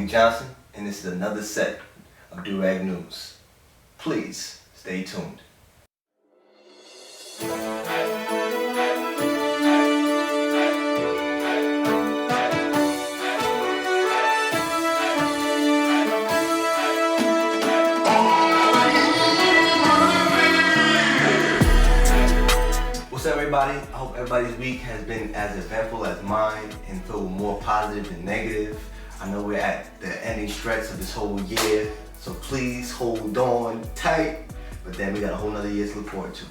Johnson, and this is another set of Durag News. Please stay tuned. What's up, everybody? I hope everybody's week has been as eventful as mine and filled with more positive than negative. I know we're at the ending stretch of this whole year, so please hold on tight. But then we got a whole nother year to look forward to.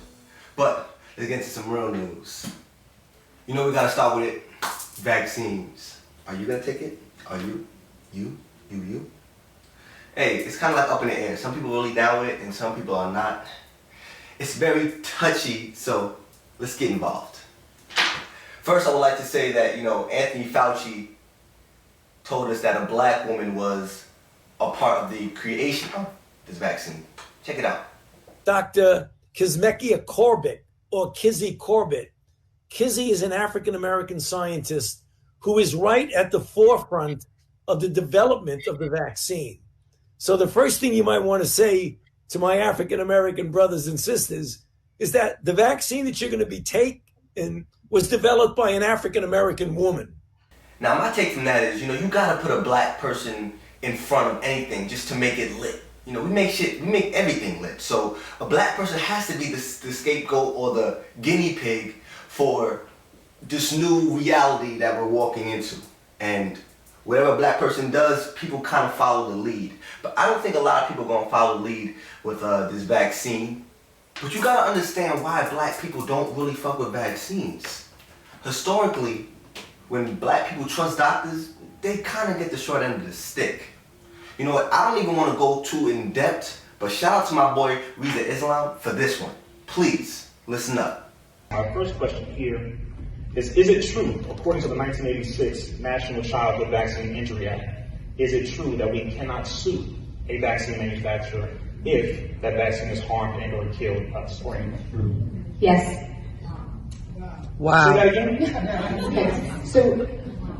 But let's get into some real news. You know we gotta start with it. Vaccines. Are you gonna take it? Are you? You? Hey, it's kind of like up in the air. Some people are really down with it and some people are not. It's very touchy, so let's get involved. First, I would like to say that, Anthony Fauci told us that a black woman was a part of the creation of this vaccine. Check it out. Dr. Kizzmekia Corbett, or Kizzy Corbett. Kizzy is an African-American scientist who is right at the forefront of the development of the vaccine. So the first thing you might want to say to my African-American brothers and sisters is that the vaccine that you're going to be taking was developed by an African-American woman. Now, my take from that is, you got to put a black person in front of anything just to make it lit. We make everything lit. So a black person has to be the scapegoat or the guinea pig for this new reality that we're walking into. And whatever a black person does, people kind of follow the lead. But I don't think a lot of people are going to follow the lead with this vaccine. But you got to understand why black people don't really fuck with vaccines. Historically, when black people trust doctors, they kind of get the short end of the stick. You know what? I don't even want to go too in depth, but shout out to my boy Reza Islam for this one. Please, listen up. Our first question here is it true, according to the 1986 National Childhood Vaccine Injury Act, is it true that we cannot sue a vaccine manufacturer if that vaccine has harmed and or killed us or anyone? Yes. Wow. Say that again? Okay. So,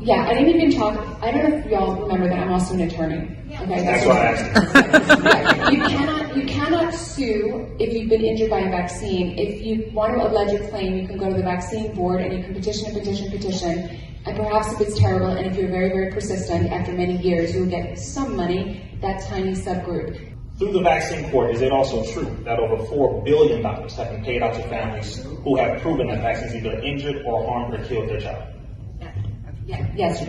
yeah, I didn't even talk. I don't know if y'all remember that I'm also an attorney. Okay. That's why I asked. Yeah, you cannot sue if you've been injured by a vaccine. If you want to allege a claim, you can go to the vaccine board and you can petition. And perhaps if it's terrible and if you're very, very persistent, after many years, you'll get some money, that tiny subgroup. Through the vaccine court, is it also true that over $4 billion have been paid out to families who have proven that vaccines either injured or harmed or killed their child? Yes.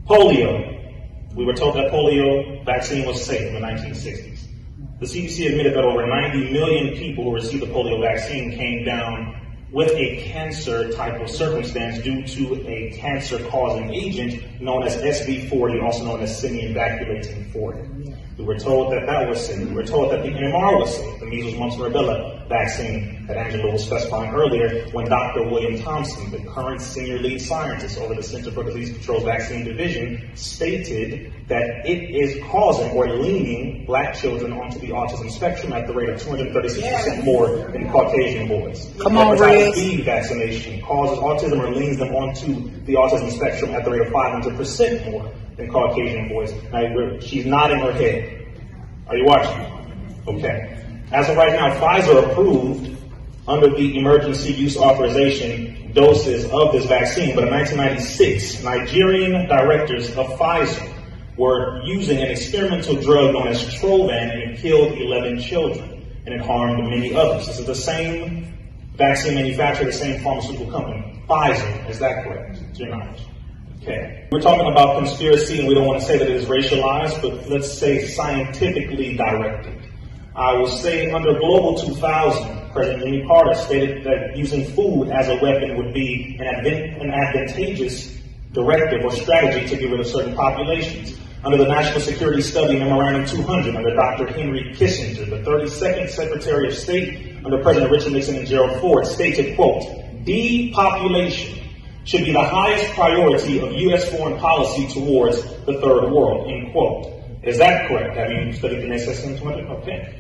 Polio. We were told that polio vaccine was safe in the 1960s. The CDC admitted that over 90 million people who received the polio vaccine came down with a cancer type of circumstance due to a cancer-causing agent known as SV40, also known as simian vacculating 40. We were told that that was safe. We were told that the MMR was safe, the measles, mumps, and rubella vaccine that Angela was specifying earlier, when Dr. William Thompson, the current senior lead scientist over the Center for Disease Control's Vaccine Division, stated that it is causing or leaning black children onto the autism spectrum at the rate of 236% more than Caucasian boys. Come on, Hepatitis B vaccination causes autism or leans them onto the autism spectrum at the rate of 500% more than Caucasian boys. Now, she's nodding her head. Are you watching? Okay. As of right now, Pfizer approved under the emergency use authorization doses of this vaccine, but in 1996, Nigerian directors of Pfizer were using an experimental drug known as Trovan, and it killed 11 children, and it harmed many others. This is the same vaccine manufacturer, the same pharmaceutical company, Pfizer. Is that correct, to your knowledge? Okay. We're talking about conspiracy, and we don't want to say that it is racialized, but let's say scientifically directed. I will say under Global 2000, President Jimmy Carter stated that using food as a weapon would be an advantageous directive or strategy to get rid of certain populations. Under the National Security Study Memorandum 200, under Dr. Henry Kissinger, the 32nd Secretary of State under President Richard Nixon and Gerald Ford, stated, quote, depopulation should be the highest priority of U.S. foreign policy towards the third world, end quote. Is that correct? Have you studied the NSSM 200? Okay.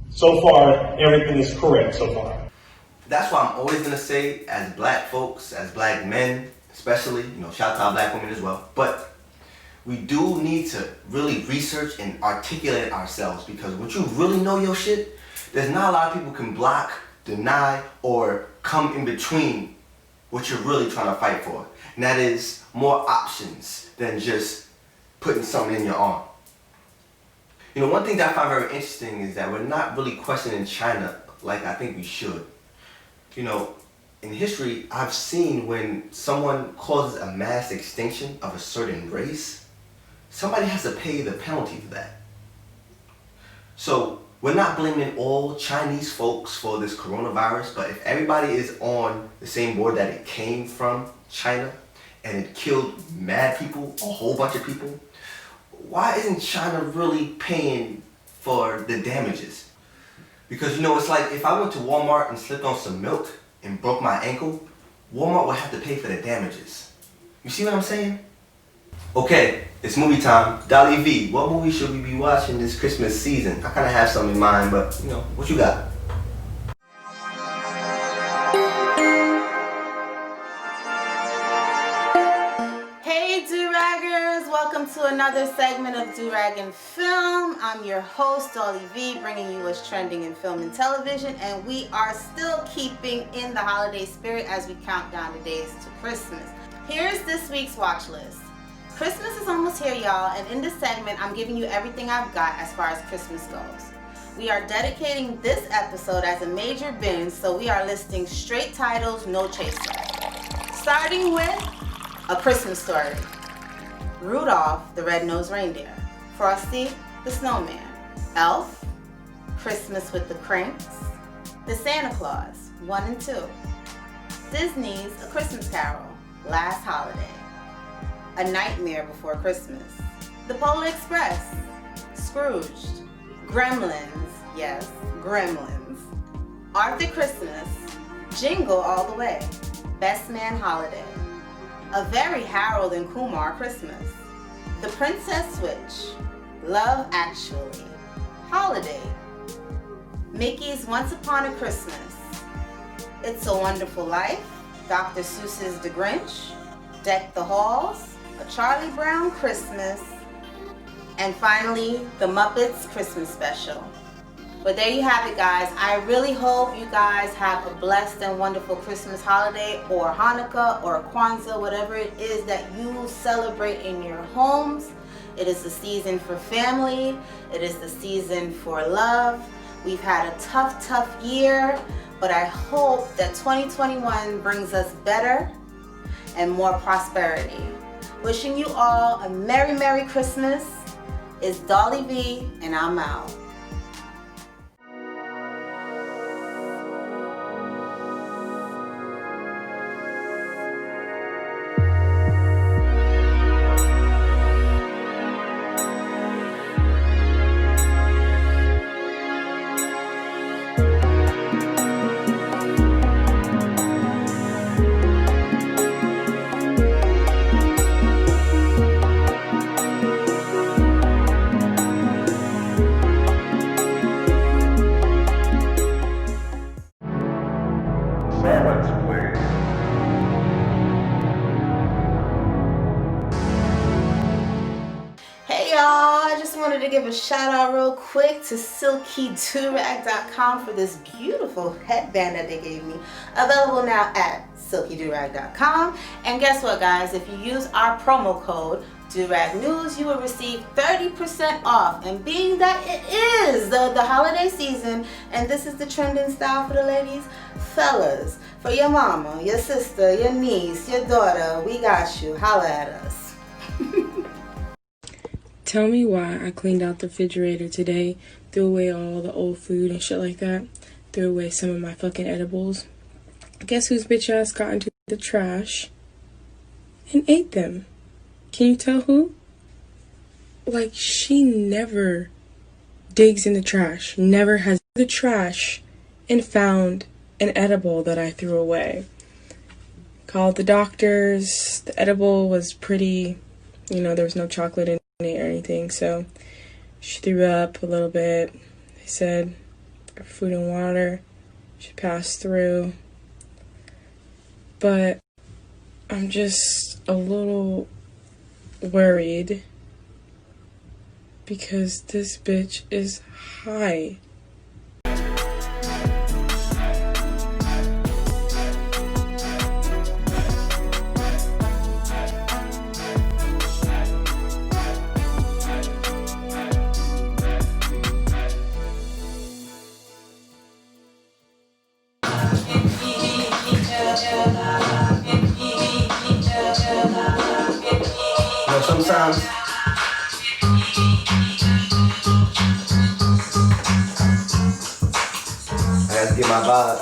So far, everything is correct so far. That's why I'm always going to say, as black folks, as black men, especially, shout out to our black women as well. But we do need to really research and articulate ourselves, because once you really know your shit, there's not a lot of people can block, deny, or come in between what you're really trying to fight for. And that is more options than just putting something in your arm. You know, one thing that I find very interesting is that we're not really questioning China like I think we should. You know, in history, I've seen when someone causes a mass extinction of a certain race, somebody has to pay the penalty for that. So we're not blaming all Chinese folks for this coronavirus, but if everybody is on the same board that it came from China and it killed mad people, a whole bunch of people, why isn't China really paying for the damages? Because, you know, it's like if I went to Walmart and slipped on some milk and broke my ankle, Walmart would have to pay for the damages. You see what I'm saying? Okay, it's movie time. Dollie Vi, what movie should we be watching this Christmas season? I kind of have some in mind, but, you know, what you got? Hey Duraggers, welcome to another segment of Durag in Film. I'm your host, Dollie Vi, bringing you what's trending in film and television, and we are still keeping in the holiday spirit as we count down the days to Christmas. Here's this week's watch list. Christmas is almost here, y'all, and in this segment, I'm giving you everything I've got as far as Christmas goes. We are dedicating this episode as a major binge, so we are listing straight titles, no chaser. Starting with A Christmas Story, Rudolph the Red-Nosed Reindeer, Frosty the Snowman, Elf, Christmas with the Cranks, The Santa Claus, 1 and 2, Disney's A Christmas Carol, Last Holiday, A Nightmare Before Christmas, The Polar Express, Scrooged, Gremlins, yes, Gremlins, Arthur Christmas, Jingle All the Way, Best Man Holiday, A Very Harold and Kumar Christmas, The Princess Switch, Love Actually, Holiday, Mickey's Once Upon a Christmas, It's a Wonderful Life, Dr. Seuss's The Grinch, Deck the Halls, A Charlie Brown Christmas, and finally, The Muppets Christmas Special. But there you have it, guys. I really hope you guys have a blessed and wonderful Christmas holiday, or Hanukkah, or Kwanzaa, whatever it is that you celebrate in your homes. It is the season for family. It is the season for love. We've had a tough year, but I hope that 2021 brings us better and more prosperity. Wishing you all a Merry Christmas. It's Dollie Vi, and I'm out. To give a shout out real quick to silkydurag.com for this beautiful headband that they gave me, available now at silkydurag.com. And guess what, guys, if you use our promo code Durag News, you will receive 30% off. And being that it is the holiday season and this is the trending style for the ladies, fellas, for your mama, your sister, your niece, your daughter, we got you. Holla at us. Tell me why I cleaned out the refrigerator today, threw away all the old food and shit like that, threw away some of my fucking edibles. Guess whose bitch ass got into the trash and ate them? Can you tell who? Like, she never digs in the trash, never has the trash and found an edible that I threw away. Called the doctors. The edible was pretty, there was no chocolate in it or anything, so she threw up a little bit. They said food and water should pass through, but I'm just a little worried because this bitch is high. Sometimes I gotta get my vibe.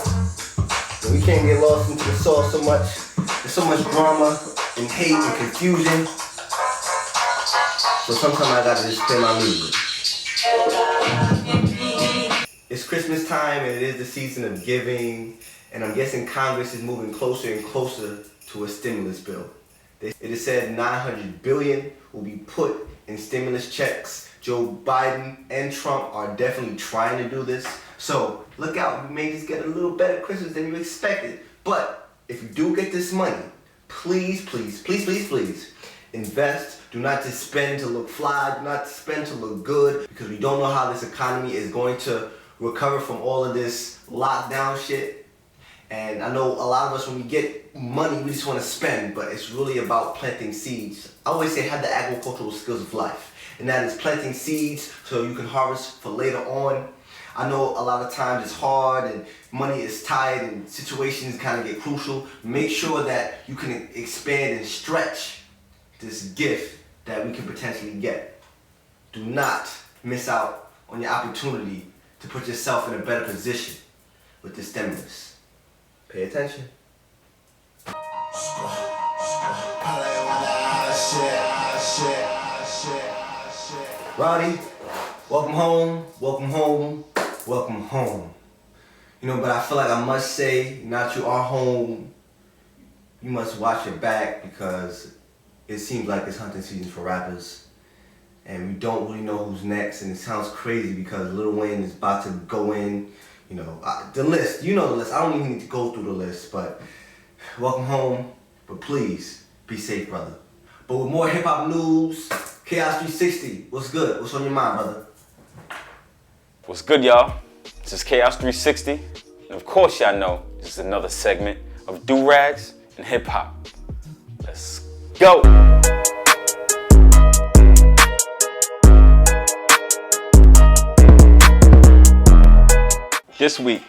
We can't get lost into the sauce so much. There's so much drama and hate and confusion. So sometimes I gotta just play my music. It's Christmas time and it is the season of giving, and I'm guessing Congress is moving closer and closer to a stimulus bill. It is said 900 billion will be put in stimulus checks. Joe Biden and Trump are definitely trying to do this. So look out, you may just get a little better Christmas than you expected. But if you do get this money, please, please, please, please, please, invest. Do not just spend to look fly, do not spend to look good, because we don't know how this economy is going to recover from all of this lockdown shit. And I know a lot of us, when we get money, we just want to spend, but it's really about planting seeds. I always say have the agricultural skills of life, and that is planting seeds so you can harvest for later on. I know a lot of times it's hard and money is tight and situations kind of get crucial. Make sure that you can expand and stretch this gift that we can potentially get. Do not miss out on your opportunity to put yourself in a better position with this stimulus. Pay attention. Roddy, welcome home, welcome home, welcome home. You know, but I feel like I must say, now that you are home, you must watch your back, because it seems like it's hunting season for rappers. And we don't really know who's next, and it sounds crazy because Lil Wayne is about to go in. You know, the list, you know the list. I don't even need to go through the list, but welcome home. But please, be safe, brother. But with more hip-hop news, Chaos 360, what's good? What's on your mind, brother? What's good, y'all? This is Chaos 360. And of course, y'all know this is another segment of Durags and hip-hop. Let's go! This week,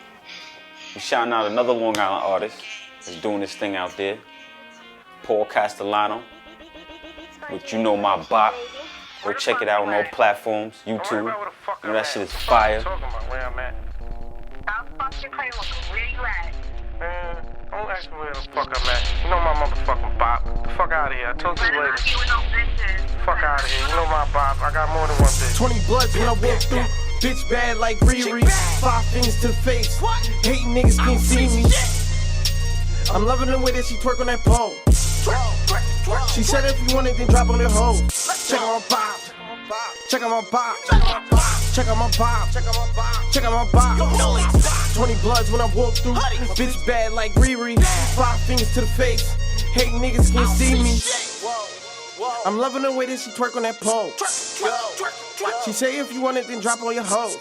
we shouting out another Long Island artist that's doing this thing out there, Paul Castellano, with You Know My Bop. Go check it out on all platforms, YouTube. You know that shit is fire. I'll fucking play with where you at. Man, don't ask me where the fuck I'm at. You know my motherfucking bop. The fuck out of here. I told you later. Fuck out of here. You know my bop. I got more than one bitch. 20 bloods when I walk through. Bitch bad like Riri. 5 fingers to the face. Hating niggas can't see me. I'm loving the way that she twerk on that pole. She said if you want it, then drop on the hoe. Check out my bop. Check out my bop. Check out my bop. Check out my bop. 20 bloods when I walk through. Bitch bad like Riri. 5 fingers to the face. Hating niggas can't see me. I'm loving the way that she twerk on that pole. She say if you want it, then drop on your hoe.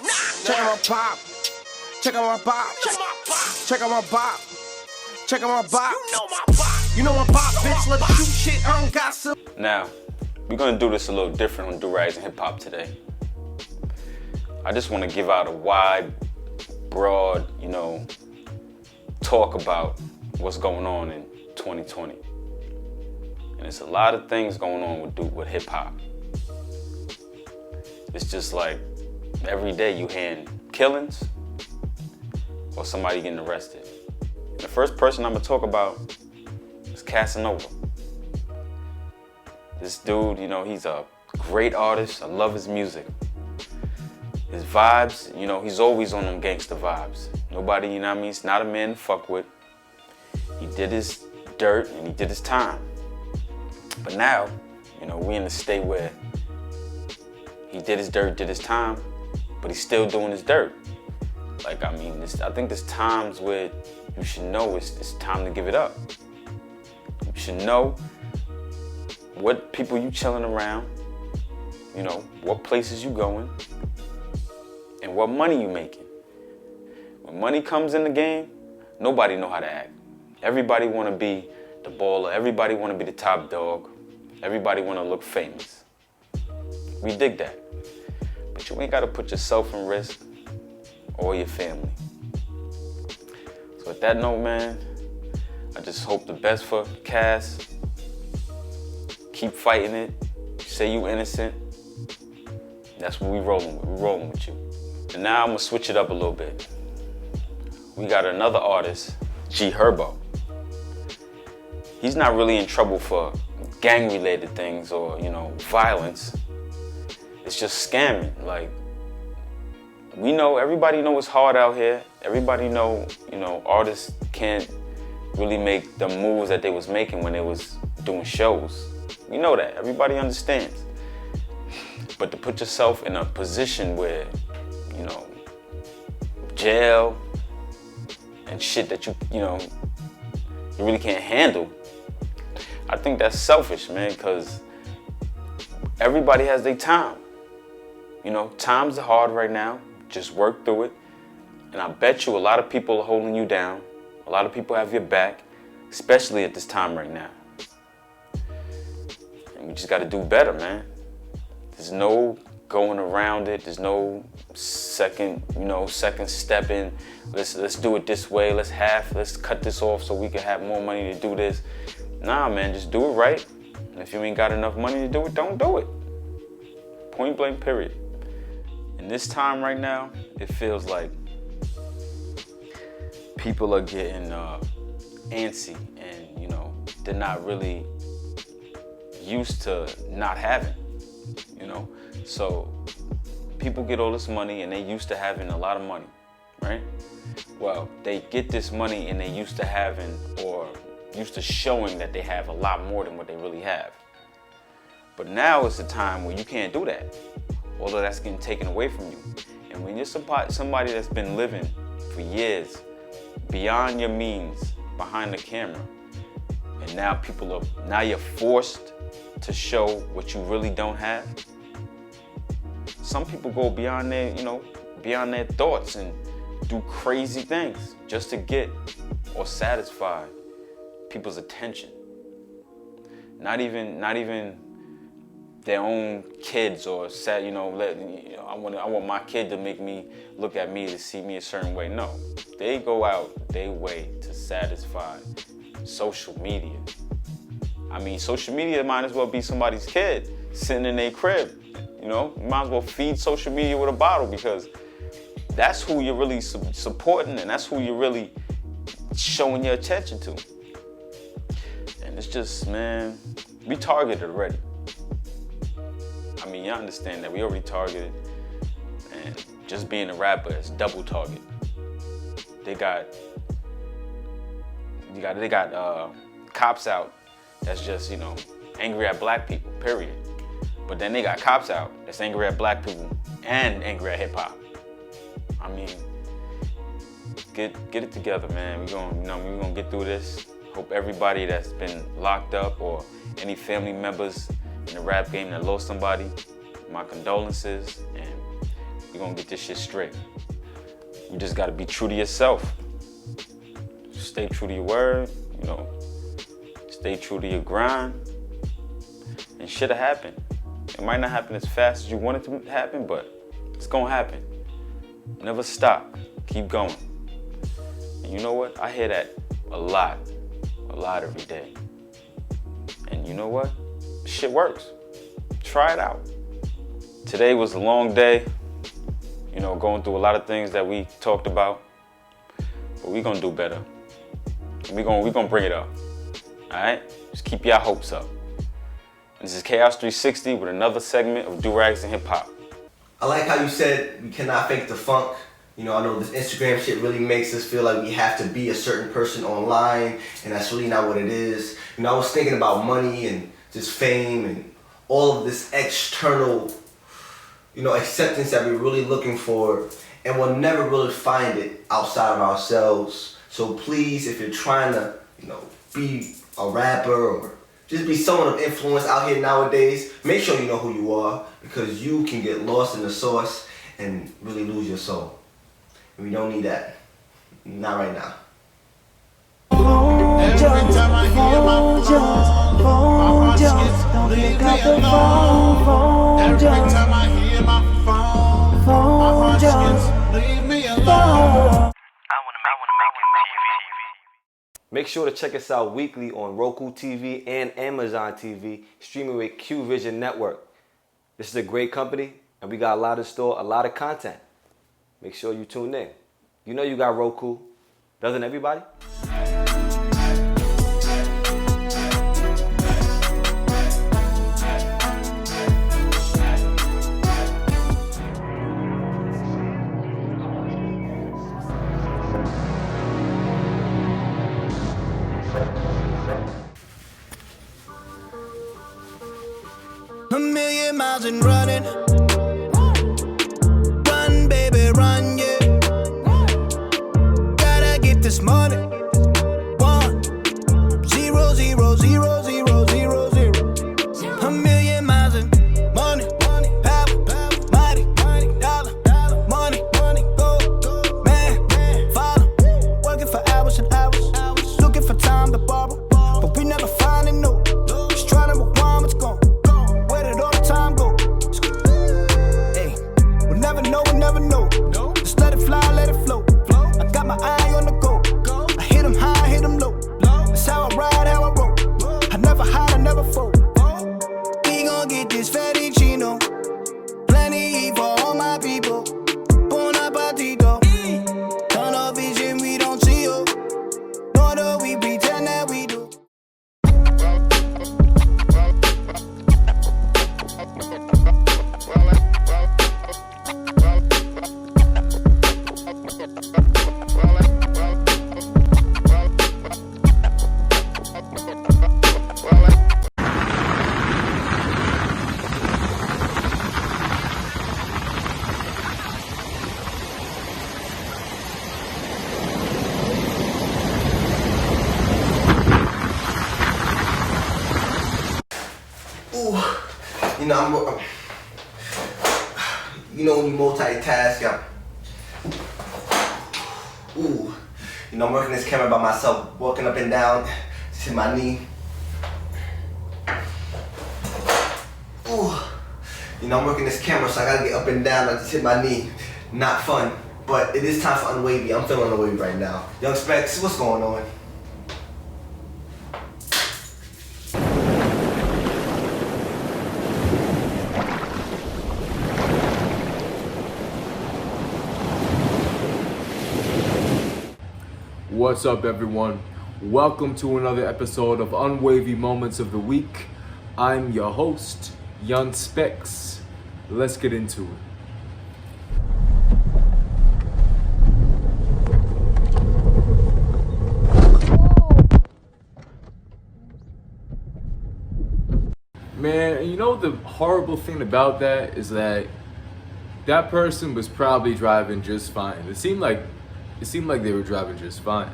Check out my pop. Check out my bop. Check out my bop. Check out my bop. You know my bop, bitch. Let's shoot shit. I don't gossip. Now, we're gonna do this a little different on Durags and Hip Hop today. I just want to give out a wide, broad, talk about what's going on in 2020. And it's a lot of things going on with hip hop. It's just like every day you hear killings or somebody getting arrested. And the first person I'm gonna talk about is Casanova. This dude, he's a great artist. I love his music. His vibes, he's always on them gangster vibes. Nobody, he's not a man to fuck with. He did his dirt and he did his time. But now, we in a state where he did his dirt, did his time, but he's still doing his dirt. I think there's times where you should know it's time to give it up. You should know what people you chilling around, you know, what places you going and what money you making. When money comes in the game, nobody know how to act. Everybody want to be the baller. Everybody want to be the top dog. Everybody want to look famous. We dig that. But you ain't got to put yourself in risk or your family. So with that note, man, I just hope the best for Cass. Keep fighting it. Say you innocent. That's what we rolling with. We rolling with you. And now I'm gonna switch it up a little bit. We got another artist, G Herbo. He's not really in trouble for gang-related things or, you know, violence. It's just scamming. Like, we know, everybody know it's hard out here. Everybody know, you know, artists can't really make the moves that they was making when they was doing shows. We know that, everybody understands. But to put yourself in a position where, you know, jail and shit that you know, you really can't handle, I think that's selfish, man, because everybody has their time. You know, times are hard right now. Just work through it. And I bet you a lot of people are holding you down. A lot of people have your back, especially at this time right now. And we just got to do better, man. There's no going around it. There's no second stepping. Let's do it this way. Let's cut this off so we can have more money to do this. Nah, man, just do it right. And if you ain't got enough money to do it, don't do it. Point blank, period. In this time right now, it feels like people are getting antsy and, you know, they're not really used to not having, you know? So people get all this money and they used to having a lot of money, right? Well, they get this money and they used to having or used to showing that they have a lot more than what they really have. But now is the time where you can't do that. All of that's getting taken away from you. And when you're somebody that's been living for years, beyond your means, behind the camera, and now you're forced to show what you really don't have. Some people go beyond their thoughts and do crazy things just to get or satisfy people's attention. Not even their own kids or I want my kid to make me look at me to see me a certain way. No, they go out their way to satisfy social media. I mean, social media might as well be somebody's kid sitting in their crib. You know, you might as well feed social media with a bottle because that's who you're really supporting and that's who you're really showing your attention to. And it's just, man, we targeted already. I mean, you understand that we already targeted, and just being a rapper is double target. They got cops out that's just, you know, angry at black people, period. But then they got cops out that's angry at black people and angry at hip hop. I mean, get it together, man. We're gonna get through this. Hope everybody that's been locked up or any family members in the rap game that lost somebody, my condolences, and we're gonna get this shit straight. You just gotta be true to yourself. Stay true to your word, you know, stay true to your grind, and shit'll happen. It might not happen as fast as you want it to happen, but it's gonna happen. Never stop, keep going. And you know what? I hear that a lot every day. And you know what? Shit works. Try it out. Today was a long day, you know, going through a lot of things that we talked about, but we're gonna do better. We're gonna bring it up, all right? Just keep your hopes up. And this is Chaos 360 with another segment of Durags and Hip Hop. I like how you said we cannot fake the funk. You know, I know this Instagram shit really makes us feel like we have to be a certain person online, and that's really not what it is. You know, I was thinking about money and just fame and all of this external, you know, acceptance that we're really looking for, and we'll never really find it outside of ourselves. So please, if you're trying to, you know, be a rapper or just be someone of influence out here nowadays, make sure you know who you are, because you can get lost in the sauce and really lose your soul. And we don't need that. Not right now. Every time I hear my phone, my heart skips, leave me alone. Every time I hear my phone, my heart skips, leave me alone. Make sure to check us out weekly on Roku TV and Amazon TV, streaming with Q Vision Network. This is a great company, and we got a lot in store, a lot of content. Make sure you tune in. You know you got Roku. Doesn't everybody? A million miles and running. Run, baby, run, yeah. Gotta get this money. 1 0 0 0 0 0 0. A million miles and money, power, mighty, dollar, money, go, man, follow. Working for hours and hours, looking for time to borrow, but we never find it, no. Just trying to rewind what's gone. Where did all the time go? Hey, we'll never know. Just let it fly, let it flow. I got my eye on the goal. I hit them high, hit them low. That's how I ride, how I roll. I never hide, I never fold. We gon' get this fettuccino. Plenty for all my people. Bon appetito. Tunnel vision, we don't see you. Nor do we pretend that we do. You know, when you multitask, I'm working this camera by myself, walking up and down to my knee. I'm working this camera, so I gotta get up and down, like just hit my knee. Not fun, but it is time for Unwavy. I'm feeling unwavy right now. Young Specs, what's going on? What's up, everyone? Welcome to another episode of Unwavy Moments of the Week. I'm your host, Young Specs. Let's get into it. Man, you know the horrible thing about that is that person was probably driving just fine. It seemed like they were driving just fine.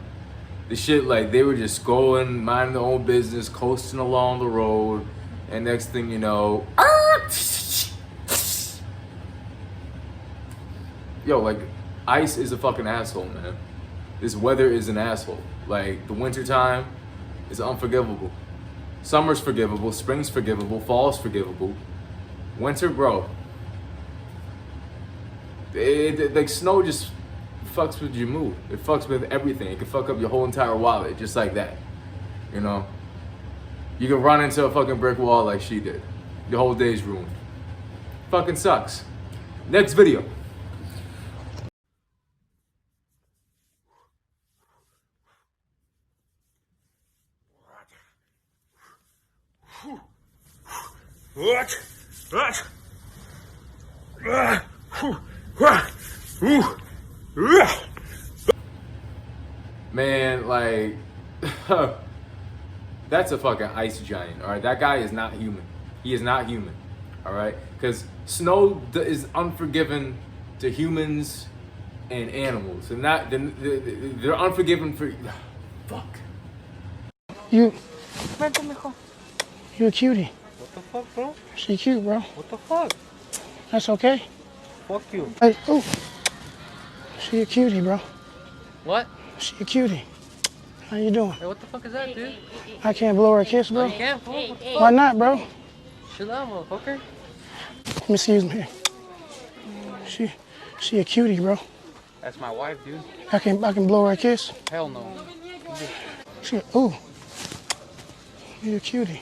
The shit, like, they were just going, minding their own business, coasting along the road, and next thing you know, yo, like, ice is a fucking asshole, man. This weather is an asshole. Like, the winter time is unforgivable. Summer's forgivable, spring's forgivable, fall's forgivable. Winter, bro. Like, snow just fucks with your mood. It fucks with everything. It can fuck up your whole entire wallet, just like that. You know? You can run into a fucking brick wall like she did. Your whole day's ruined. Fucking sucks. Next video. Man, like, that's a fucking ice giant, all right? That guy is not human. He is not human, all right? Because snow is unforgiving to humans and animals. And they're unforgiving for... Fuck. You... Vente, mijo. You a cutie. What the fuck, bro? She cute, bro. What the fuck? That's okay. Fuck you. Hey, ooh. She a cutie, bro. What? She a cutie. How you doing? Hey, what the fuck is that, dude? I can't blow her a kiss, No, bro. you can't, fool. What the fuck? Why not, bro? Chill out, motherfucker. Excuse me. She a cutie, bro. That's my wife, dude. I can blow her a kiss. Hell no. Ooh. You a cutie.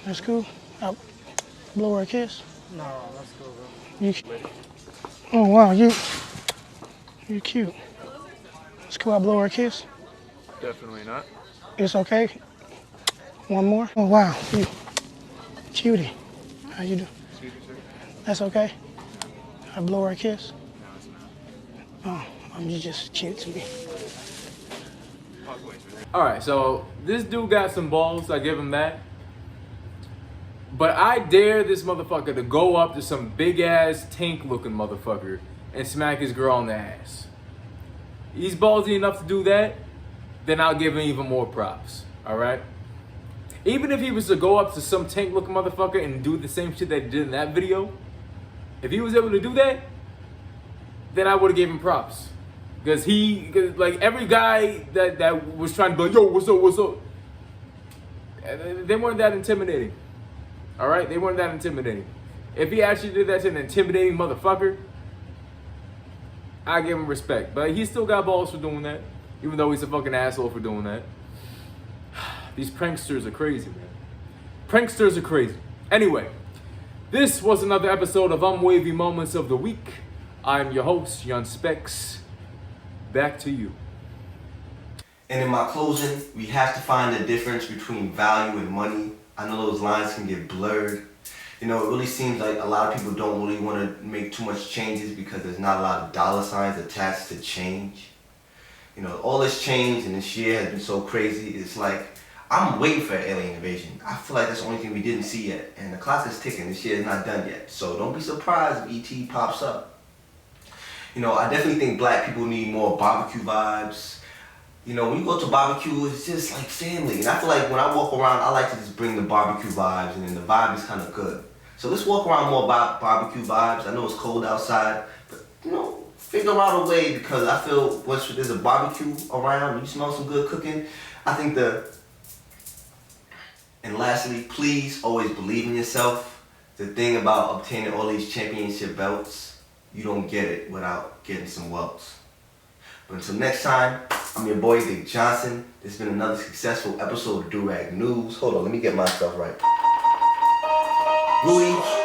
That's cool. I'll blow her a kiss. No, let's go, bro. You, oh wow, you cute. It's cool. I'll blow her a kiss. Definitely not. It's okay. One more. Oh wow, you cutie. How you do? That's okay. I blow her a kiss. Oh, you just cute to me. All right, so this dude got some balls. I give him that. But I dare this motherfucker to go up to some big ass tank looking motherfucker and smack his girl on the ass. He's ballsy enough to do that, then I'll give him even more props. All right. Even if he was to go up to some tank looking motherfucker and do the same shit that he did in that video, if he was able to do that, then I would have gave him props. Because like every guy that was trying to be like, yo, what's up? They weren't that intimidating. All right? They weren't that intimidating. If he actually did that to an intimidating motherfucker, I give him respect. But he still got balls for doing that, even though he's a fucking asshole for doing that. These pranksters are crazy, man. Pranksters are crazy. Anyway, this was another episode of Unwavy Moments of the Week. I'm your host, Young Specs. Back to you. And in my closing, we have to find the difference between value and money. I know those lines can get blurred. You know, it really seems like a lot of people don't really want to make too much changes because there's not a lot of dollar signs attached to change. You know, all this change in this year has been so crazy. It's like, I'm waiting for an alien invasion. I feel like that's the only thing we didn't see yet. And the clock is ticking. This year is not done yet. So don't be surprised if ET pops up. You know, I definitely think black people need more barbecue vibes. You know, when you go to barbecue, it's just like family. And I feel like when I walk around, I like to just bring the barbecue vibes, and then the vibe is kind of good. So let's walk around more barbecue vibes. I know it's cold outside, but, you know, figure out a way, because I feel once there's a barbecue around, you smell some good cooking, I think and lastly, please always believe in yourself. The thing about obtaining all these championship belts, you don't get it without getting some welts. But until next time, I'm your boy Dick Johnson. This has been another successful episode of Durag News. Hold on, let me get my stuff right. Rui.